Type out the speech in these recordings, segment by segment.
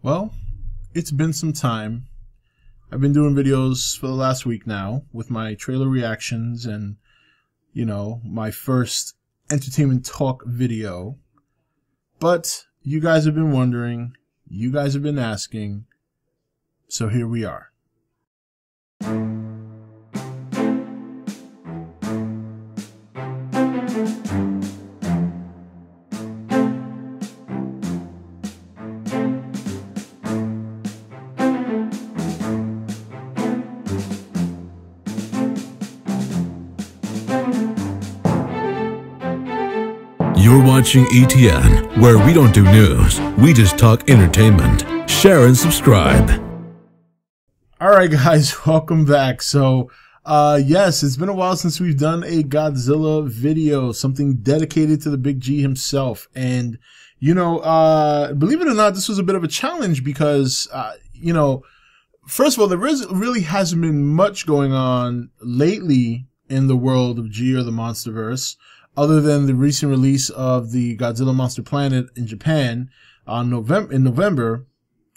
Well, it's been some time. I've been doing videos for the last week now with my trailer reactions and, my first entertainment talk video. But you guys have been wondering, you guys have been asking, so here we are. You're watching E.T.N, where we don't do news, we just talk entertainment. Share and subscribe. Alright guys, welcome back. So, yes, it's been a while since we've done a Godzilla video, something dedicated to the Big G himself. And, believe it or not, this was a bit of a challenge because, first of all, there really hasn't been much going on lately in the world of G or the Monsterverse, other than the recent release of the Godzilla Monster Planet in Japan in November.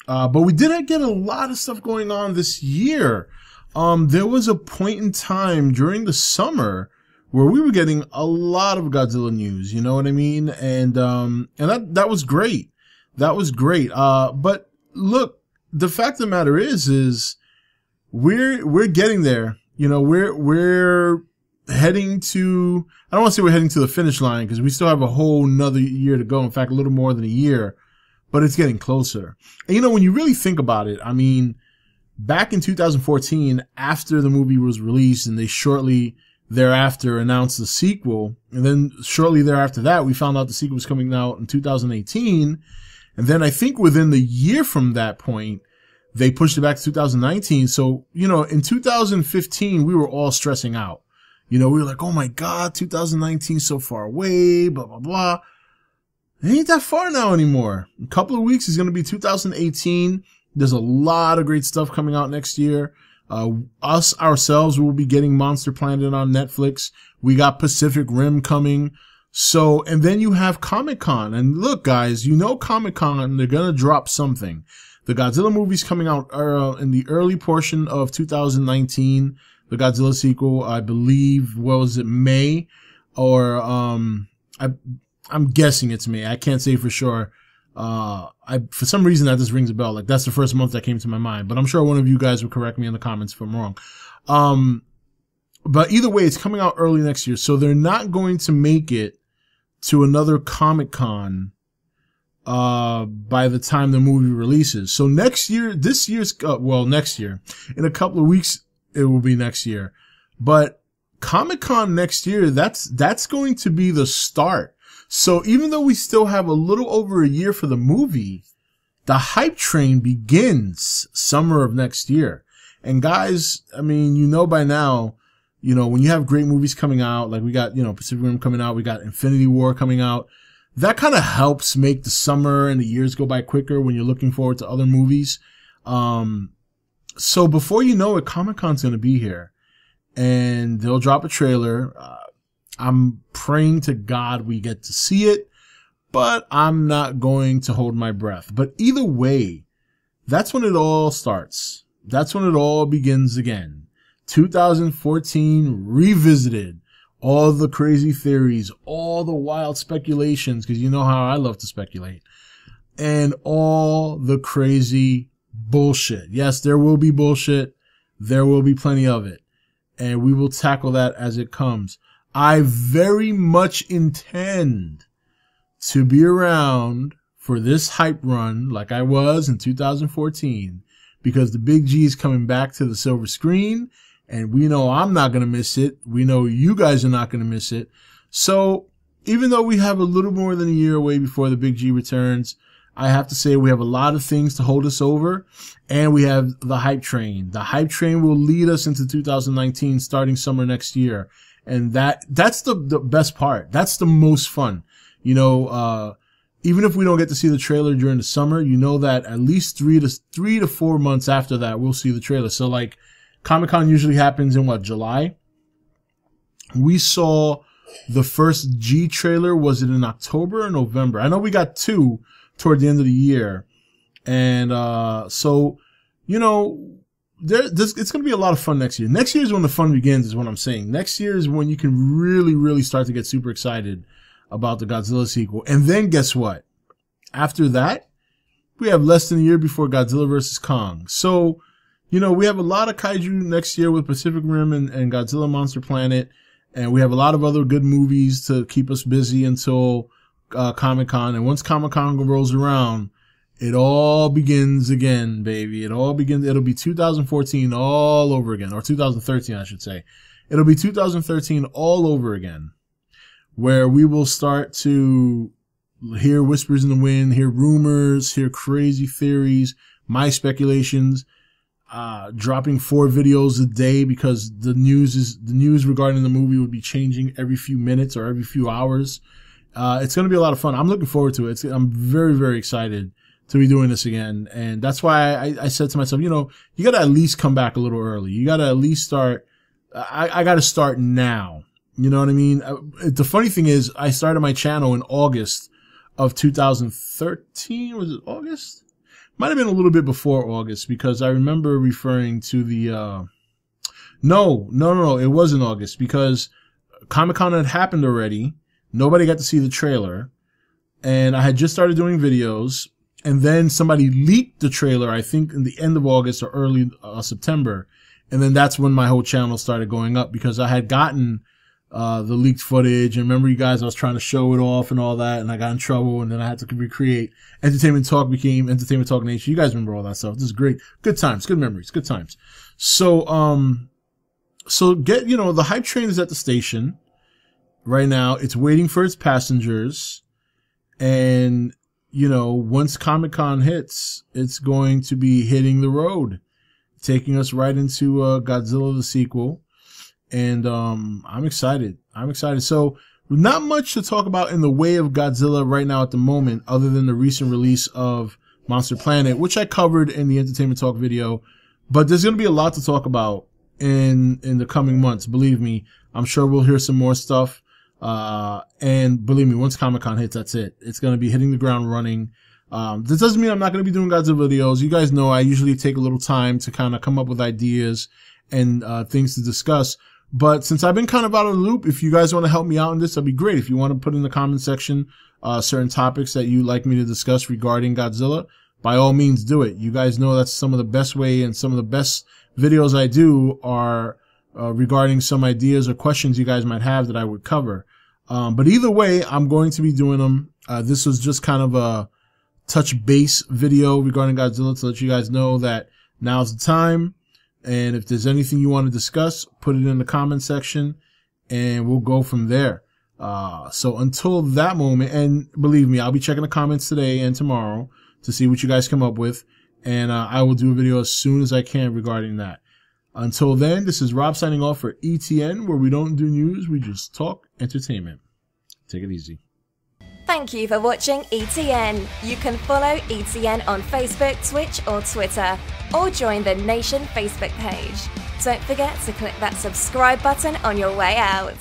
But we did get a lot of stuff going on this year. There was a point in time during the summer where we were getting a lot of Godzilla news, you know what I mean? And that was great. That was great. But look, the fact of the matter is we're getting there. We're heading to, I don't want to say we're heading to the finish line because we still have a whole nother year to go. In fact, a little more than a year, but it's getting closer. And when you really think about it, I mean, back in 2014, after the movie was released and they shortly thereafter announced the sequel, and then shortly thereafter that, we found out the sequel was coming out in 2018. And then I think within the year from that point, they pushed it back to 2019. So, in 2015, we were all stressing out. We were like, oh my God, 2019 so far away, blah, blah, blah. It ain't that far now anymore. In a couple of weeks is going to be 2018. There's a lot of great stuff coming out next year. Us ourselves will be getting Monster Planet on Netflix. We got Pacific Rim coming. So, and then you have Comic-Con. And look, guys, Comic-Con, they're going to drop something. The Godzilla movie's coming out in the early portion of 2019. The Godzilla sequel, I believe, was it May? Or, I'm guessing it's May. I can't say for sure. For some reason that just rings a bell. Like, that's the first month that came to my mind. But I'm sure one of you guys will correct me in the comments if I'm wrong. But either way, it's coming out early next year. So they're not going to make it to another Comic-Con, by the time the movie releases. So next year, next year, in a couple of weeks, it will be next year. But Comic-Con next year, that's going to be the start. So even though we still have a little over a year for the movie, the hype train begins summer of next year. And guys, I mean, by now, when you have great movies coming out, like we got, Pacific Rim coming out, we got Infinity War coming out, that kind of helps make the summer and the years go by quicker when you're looking forward to other movies. So before you know it, Comic-Con's going to be here and they'll drop a trailer. I'm praying to God we get to see it, but I'm not going to hold my breath. But either way, that's when it all starts. That's when it all begins again. 2014 revisited. All the crazy theories, all the wild speculations, because you know how I love to speculate, and all the crazy bullshit. Yes, there will be bullshit. There will be plenty of it. And we will tackle that as it comes. I very much intend to be around for this hype run like I was in 2014 because the Big G is coming back to the silver screen and we know I'm not going to miss it. We know you guys are not going to miss it. So even though we have a little more than a year away before the Big G returns, I have to say we have a lot of things to hold us over, and we have the hype train. The hype train will lead us into 2019 starting summer next year. And that's the best part. That's the most fun. Even if we don't get to see the trailer during the summer, that at least 3 to 4 months after that, we'll see the trailer. So like Comic-Con usually happens in July? We saw the first G trailer. Was it in October or November? I know we got two toward the end of the year. And so, you know, it's going to be a lot of fun next year. Next year is when the fun begins, is what I'm saying. Next year is when you can really, really start to get super excited about the Godzilla sequel. And then guess what? After that, we have less than a year before Godzilla vs. Kong. So, you know, we have a lot of kaiju next year with Pacific Rim and Godzilla Monster Planet. And we have a lot of other good movies to keep us busy until Comic-Con. And once Comic-Con rolls around, it all begins again, baby. It all begins. It'll be 2014 all over again. Or 2013, I should say. It'll be 2013 all over again, where we will start to hear whispers in the wind, hear rumors, hear crazy theories, my speculations, dropping 4 videos a day because the news regarding the movie would be changing every few minutes or every few hours. It's going to be a lot of fun. I'm looking forward to it. I'm very, very excited to be doing this again. And that's why I said to myself, you know, you got to at least come back a little early. You got to at least start. I got to start now. You know what I mean? The funny thing is, I started my channel in August of 2013. Was it August? Might have been a little bit before August, because I remember referring to the, no, it wasn't August, because Comic-Con had happened already. Nobody got to see the trailer, and I had just started doing videos, and then somebody leaked the trailer, I think in the end of August or early September. And then that's when my whole channel started going up, because I had gotten the leaked footage. And remember, you guys, I was trying to show it off and all that, and I got in trouble, and then I had to recreate. Entertainment Talk became Entertainment Talk Nation. You guys remember all that stuff. This is great. Good times, good memories, good times. So, you know, the hype train is at the station right now. It's waiting for its passengers. And, you know, once Comic-Con hits, it's going to be hitting the road, taking us right into Godzilla the sequel. And I'm excited. So not much to talk about in the way of Godzilla right now at the moment, other than the recent release of Monster Planet, which I covered in the Entertainment Talk video. But there's going to be a lot to talk about in the coming months. Believe me, I'm sure we'll hear some more stuff. And believe me, once Comic-Con hits, that's it. It's going to be hitting the ground running. This doesn't mean I'm not going to be doing Godzilla videos. You guys know I usually take a little time to kind of come up with ideas and things to discuss. But since I've been kind of out of the loop, if you guys want to help me out in this, that'd be great. If you want to put in the comment section certain topics that you'd like me to discuss regarding Godzilla, by all means do it. You guys know that's some of the best way, and some of the best videos I do are regarding some ideas or questions you guys might have that I would cover. But either way, I'm going to be doing them. This was just kind of a touch base video regarding Godzilla to let you guys know that now's the time. And if there's anything you want to discuss, put it in the comment section and we'll go from there. So until that moment, and believe me, I'll be checking the comments today and tomorrow to see what you guys come up with. And I will do a video as soon as I can regarding that. Until then, this is Rob signing off for E.T.N, where we don't do news, we just talk entertainment. Take it easy. Thank you for watching E.T.N. You can follow E.T.N on Facebook, Twitch or Twitter, or join the Nation Facebook page. Don't forget to click that subscribe button on your way out.